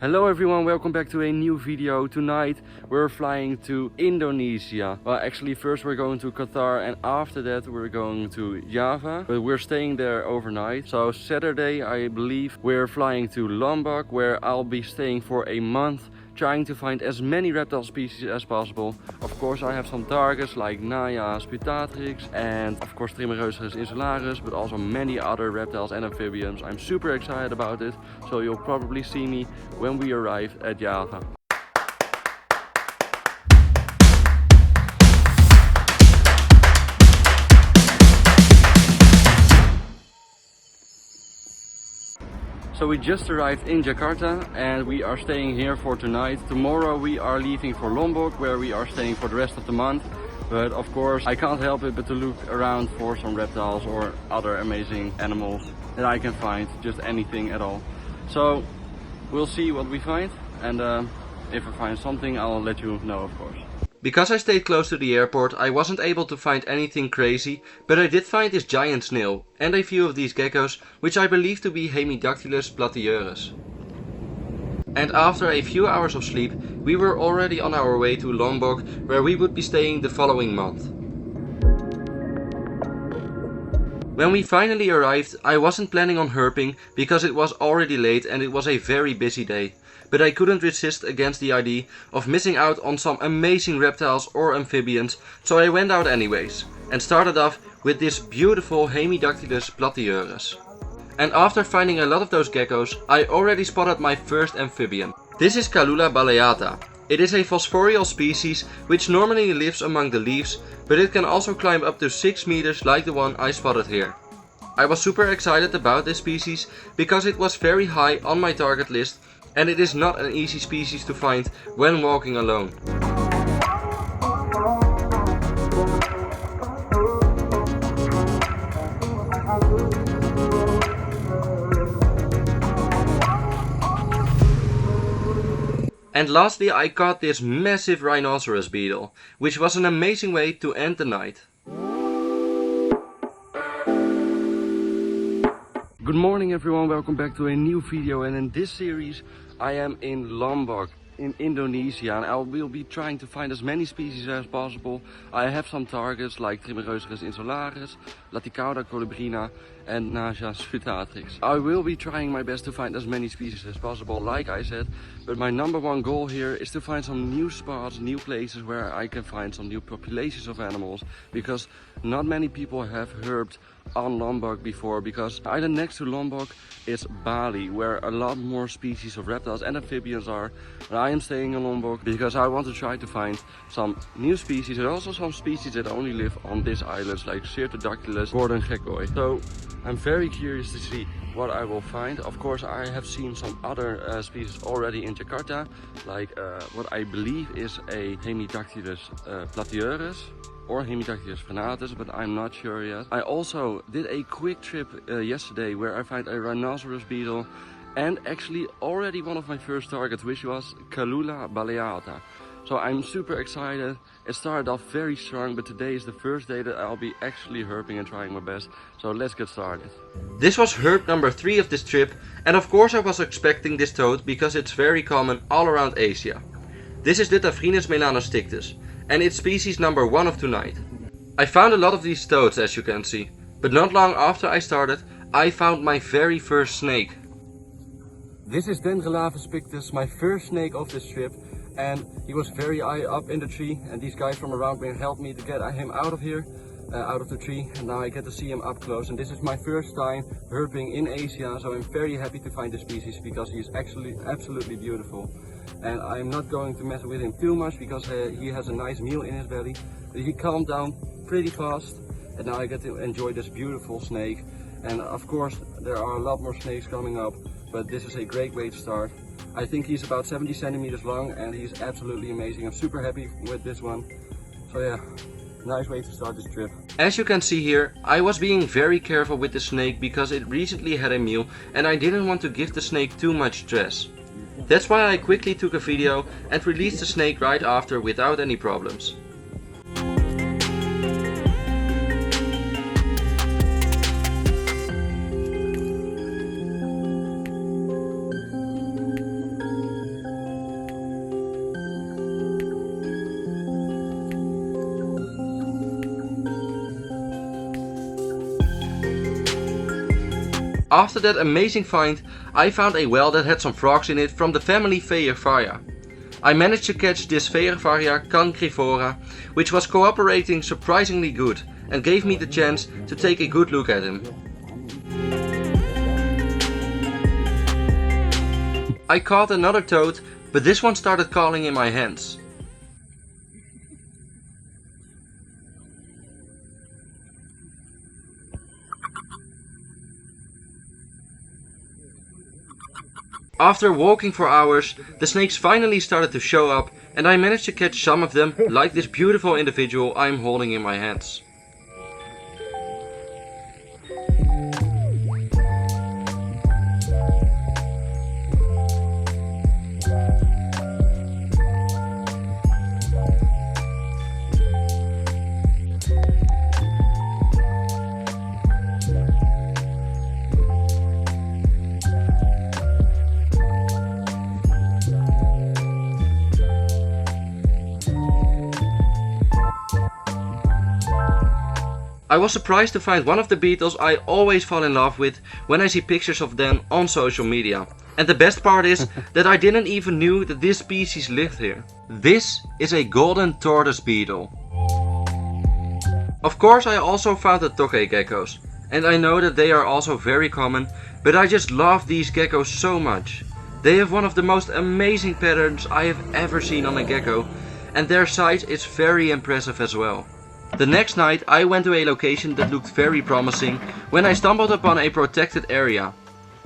Hello everyone, welcome back to a new video. Tonight we're flying to Indonesia. Well, actually first we're going to Qatar and after that we're going to Java. But we're staying there overnight. So Saturday I believe we're flying to Lombok, where I'll be staying for a month, trying to find as many reptile species as possible. Of course I have some targets like Naya sputatrix and of course Trimereuseris insularis, but also many other reptiles and amphibians. I'm super excited about it, so you'll probably see me when we arrive at Java. So we just arrived in Jakarta and we are staying here for tonight. Tomorrow we are leaving for Lombok, where we are staying for the rest of the month. But of course I can't help it but to look around for some reptiles or other amazing animals that I can find, just anything at all. So we'll see what we find, and if I find something I'll let you know, of course. Because I stayed close to the airport, I wasn't able to find anything crazy, but I did find this giant snail and a few of these geckos, which I believe to be Hemidactylus platyurus. And after a few hours of sleep, we were already on our way to Lombok, where we would be staying the following month. When we finally arrived, I wasn't planning on herping because it was already late and it was a very busy day. But I couldn't resist against the idea of missing out on some amazing reptiles or amphibians, so I went out anyways and started off with this beautiful Hemidactylus platyurus. And after finding a lot of those geckos, I already spotted my first amphibian. This is Calula baleata. It is a phosphorial species which normally lives among the leaves, but it can also climb up to 6 meters like the one I spotted here. I was super excited about this species because it was very high on my target list, and it is not an easy species to find when walking alone. And lastly, I caught this massive rhinoceros beetle, which was an amazing way to end the night. Good morning everyone, welcome back to a new video, and in this series I am in Lombok in Indonesia, and I will be trying to find as many species as possible. I have some targets like Trimereuseris insularis, Laticauda colubrina and Naja sputatrix. I will be trying my best to find as many species as possible, like I said, but my number one goal here is to find some new spots, new places where I can find some new populations of animals, because not many people have herped on Lombok before, because island next to Lombok is Bali, where a lot more species of reptiles and amphibians are. And I am staying in Lombok because I want to try to find some new species and also some species that only live on this island, like Certodactylus gordon geckoi. So I'm very curious to see what I will find. Of course I have seen some other species already in Jakarta, like what I believe is a Hemidactylus platyurus or Hemidactylus frenatus, but I'm not sure yet. I also did a quick trip yesterday where I found a rhinoceros beetle and actually already one of my first targets, which was Calula baleata. So I'm super excited. It started off very strong, but today is the first day that I'll be actually herping and trying my best. So let's get started. This was herp number 3 of this trip, and of course I was expecting this toad because it's very common all around Asia. This is Ditaphrynus melanostictus, and it's species number 1 of tonight. I found a lot of these toads, as you can see, but not long after I started, I found my very first snake. This is Dendrelaphus pictus, my first snake of this trip, and he was very high up in the tree, and these guys from around me helped me to get him out of here, out of the tree, and now I get to see him up close. And this is my first time herping in Asia, so I'm very happy to find this species because he's actually absolutely beautiful. And I'm not going to mess with him too much because he has a nice meal in his belly. But he calmed down pretty fast, and now I get to enjoy this beautiful snake. And of course there are a lot more snakes coming up, but this is a great way to start. I think he's about 70 centimeters long and he's absolutely amazing. I'm super happy with this one. So yeah, nice way to start this trip. As you can see here, I was being very careful with the snake because it recently had a meal and I didn't want to give the snake too much stress. That's why I quickly took a video and released the snake right after without any problems. After that amazing find, I found a well that had some frogs in it from the family Veervaria. I managed to catch this Veervaria cancrivora, which was cooperating surprisingly good and gave me the chance to take a good look at him. I caught another toad, but this one started calling in my hands. After walking for hours, the snakes finally started to show up and I managed to catch some of them, like this beautiful individual I'm holding in my hands. I was surprised to find one of the beetles I always fall in love with when I see pictures of them on social media. And the best part is that I didn't even knew that this species lived here. This is a golden tortoise beetle. Of course I also found the tokay geckos. And I know that they are also very common, but I just love these geckos so much. They have one of the most amazing patterns I have ever seen on a gecko, and their size is very impressive as well. The next night I went to a location that looked very promising when I stumbled upon a protected area.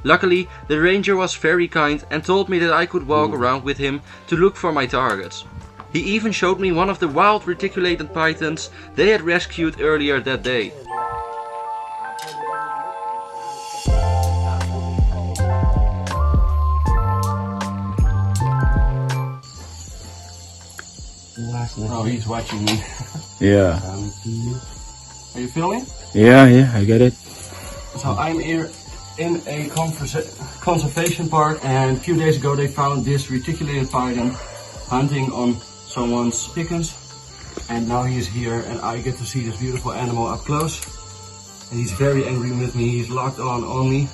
Luckily the ranger was very kind and told me that I could walk around with him to look for my targets. He even showed me one of the wild reticulated pythons they had rescued earlier that day. Oh, he's watching me. Yeah. Are you filming? Yeah, I get it. So I'm here in a conservation park, and a few days ago they found this reticulated python hunting on someone's chickens, and now he's here and I get to see this beautiful animal up close. And he's very angry with me. He's locked on me,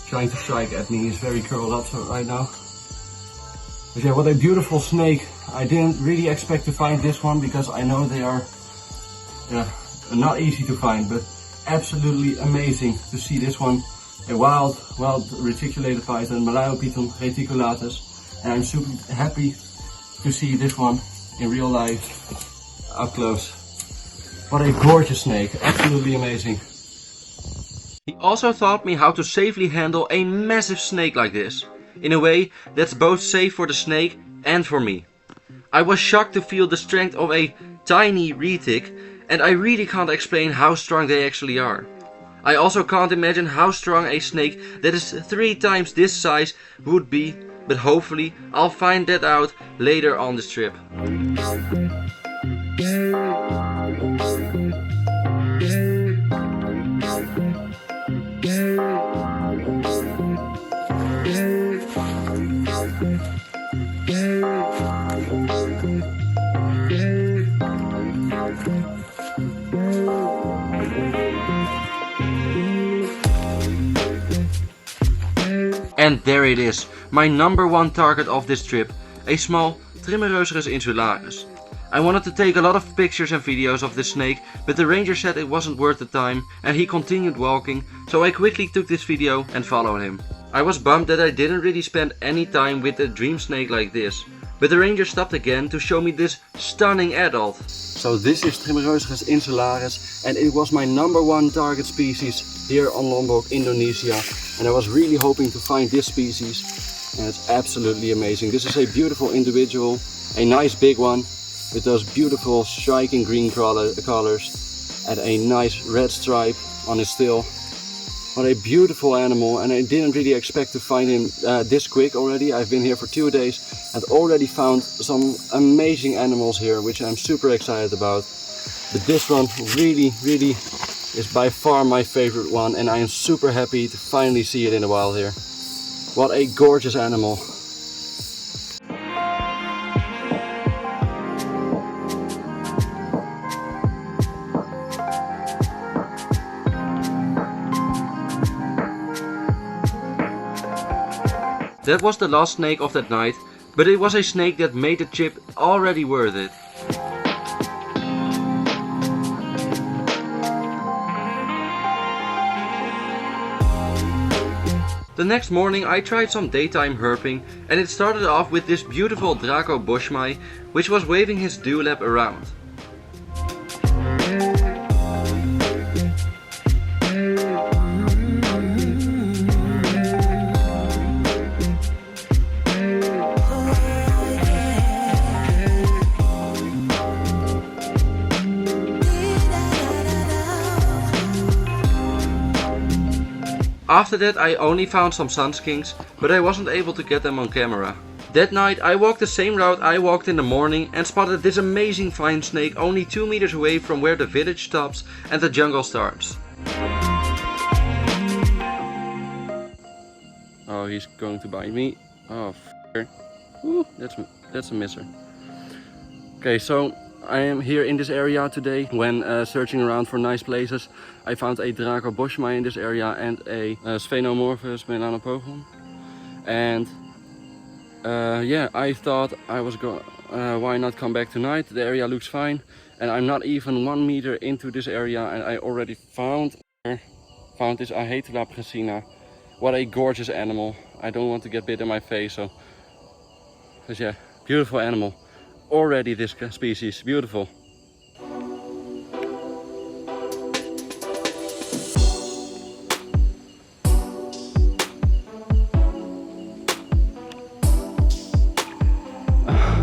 trying to strike at me. He's very curled up right now. But yeah, what a beautiful snake. I didn't really expect to find this one because I know they are not easy to find, but absolutely amazing to see this one. A wild reticulated python, Malayopiton reticulatus, and I'm super happy to see this one in real life up close. What a gorgeous snake, absolutely amazing. He also taught me how to safely handle a massive snake like this, in a way that's both safe for the snake and for me. I was shocked to feel the strength of a tiny retic, and I really can't explain how strong they actually are. I also can't imagine how strong a snake that is 3 times this size would be, but hopefully I'll find that out later on this trip. And there it is, my number 1 target of this trip, a small Trimeresurus insularis. I wanted to take a lot of pictures and videos of this snake, but the ranger said it wasn't worth the time and he continued walking, so I quickly took this video and followed him. I was bummed that I didn't really spend any time with a dream snake like this, but the ranger stopped again to show me this stunning adult. So this is Trimeresurus insularis, and it was my number 1 target species here on Lombok, Indonesia. And I was really hoping to find this species, and it's absolutely amazing. This is a beautiful individual, a nice big one with those beautiful striking green colors and a nice red stripe on his tail. What a beautiful animal, and I didn't really expect to find him this quick already. I've been here for 2 days and already found some amazing animals here, which I'm super excited about. But this one really is by far my favorite one, and I am super happy to finally see it in the wild here. What a gorgeous animal. That was the last snake of that night, but it was a snake that made the trip already worth it. The next morning I tried some daytime herping, and it started off with this beautiful Draco Boschmai, which was waving his dewlap around. After that I only found some sunskinks, but I wasn't able to get them on camera. That night I walked the same route I walked in the morning and spotted this amazing fine snake only 2 meters away from where the village stops and the jungle starts. Oh, he's going to bite me. Oh, Ooh, that's a misser. Okay, so I am here in this area today. When searching around for nice places, I found a Draco Boschmai in this area and a Sphenomorphus melanopogon. And yeah, I thought I was why not come back tonight? The area looks fine, and I'm not even 1 meter into this area, and I already found this Ahetula prasina. What a gorgeous animal! I don't want to get bit in my face, so. But yeah, beautiful animal. Already this species, beautiful.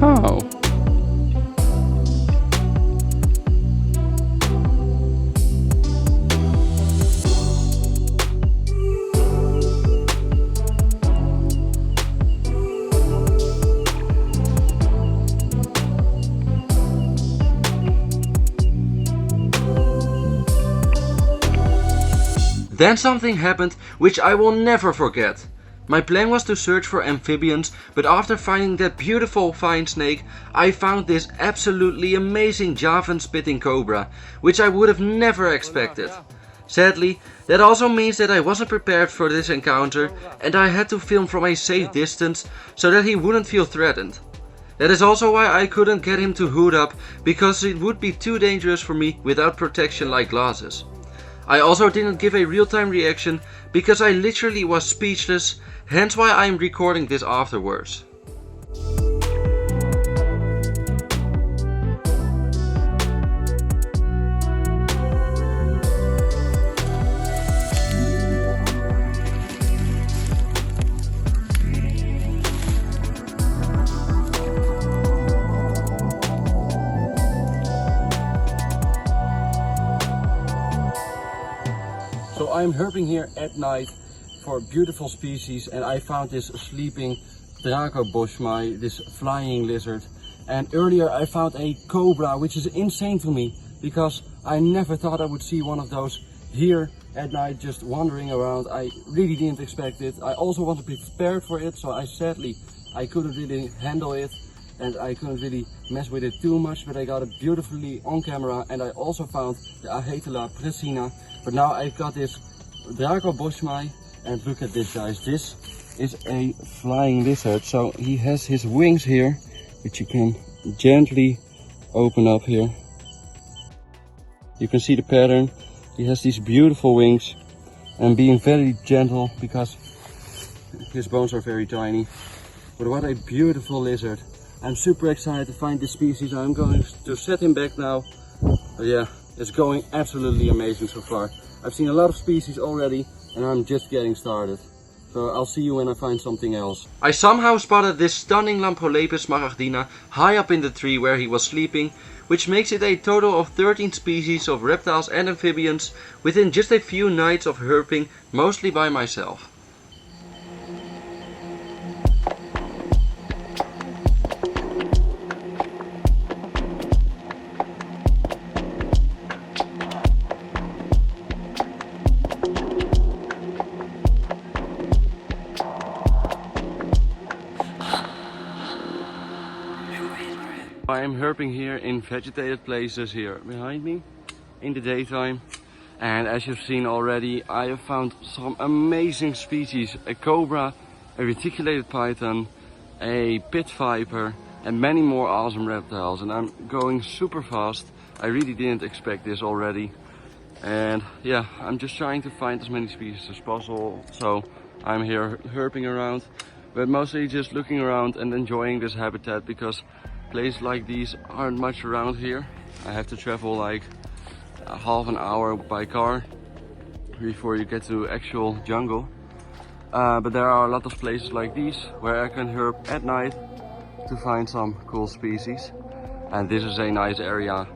Oh. Then something happened which I will never forget. My plan was to search for amphibians, but after finding that beautiful fine snake, I found this absolutely amazing Javan spitting cobra, which I would have never expected. Sadly, that also means that I wasn't prepared for this encounter, and I had to film from a safe distance so that he wouldn't feel threatened. That is also why I couldn't get him to hood up, because it would be too dangerous for me without protection like glasses. I also didn't give a real-time reaction because I literally was speechless, hence why I'm recording this afterwards. So I'm herping here at night for beautiful species, and I found this sleeping Draco Boschmai, this flying lizard. And earlier I found a cobra, which is insane to me because I never thought I would see one of those here at night just wandering around. I really didn't expect it. I also wasn't prepared for it, so I couldn't really handle it, and I couldn't really mess with it too much, but I got it beautifully on camera. And I also found the Ahetula prasina. But now I've got this Draco Boschmai, and look at this, guys. This is a flying lizard. So he has his wings here, which you can gently open up here. You can see the pattern. He has these beautiful wings, and being very gentle because his bones are very tiny. But what a beautiful lizard. I'm super excited to find this species. I'm going to set him back now. But yeah, it's going absolutely amazing so far. I've seen a lot of species already, and I'm just getting started. So I'll see you when I find something else. I somehow spotted this stunning Lampholepis smaragdina high up in the tree where he was sleeping, which makes it a total of 13 species of reptiles and amphibians within just a few nights of herping, mostly by myself. I am herping here in vegetated places here behind me in the daytime, and as you've seen already, I have found some amazing species. A cobra, a reticulated python, a pit viper, and many more awesome reptiles. And I'm going super fast. I really didn't expect this already. And yeah, I'm just trying to find as many species as possible. So I'm here herping around, but mostly just looking around and enjoying this habitat, because places like these aren't much around here. I have to travel like a half an hour by car before you get to actual jungle. But there are a lot of places like these where I can herp at night to find some cool species. And this is a nice area.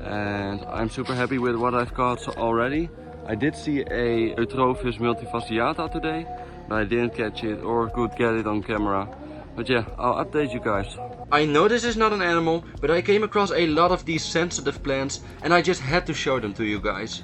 And I'm super happy with what I've caught already. I did see a Eutrophis multifasciata today, but I didn't catch it or could get it on camera. But yeah, I'll update you guys. I know this is not an animal, but I came across a lot of these sensitive plants and I just had to show them to you guys.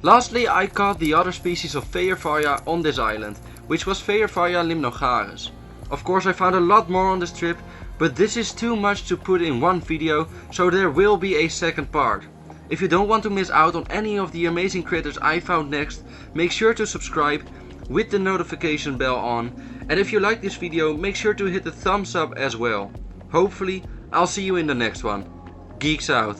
Lastly, I caught the other species of Feiarfaya on this island, which was Feiarfaya limnogaris. Of course, I found a lot more on this trip, but this is too much to put in one video, so there will be a second part. If you don't want to miss out on any of the amazing critters I found next, make sure to subscribe with the notification bell on, and if you like this video, make sure to hit the thumbs up as well. Hopefully, I'll see you in the next one. Geeks out.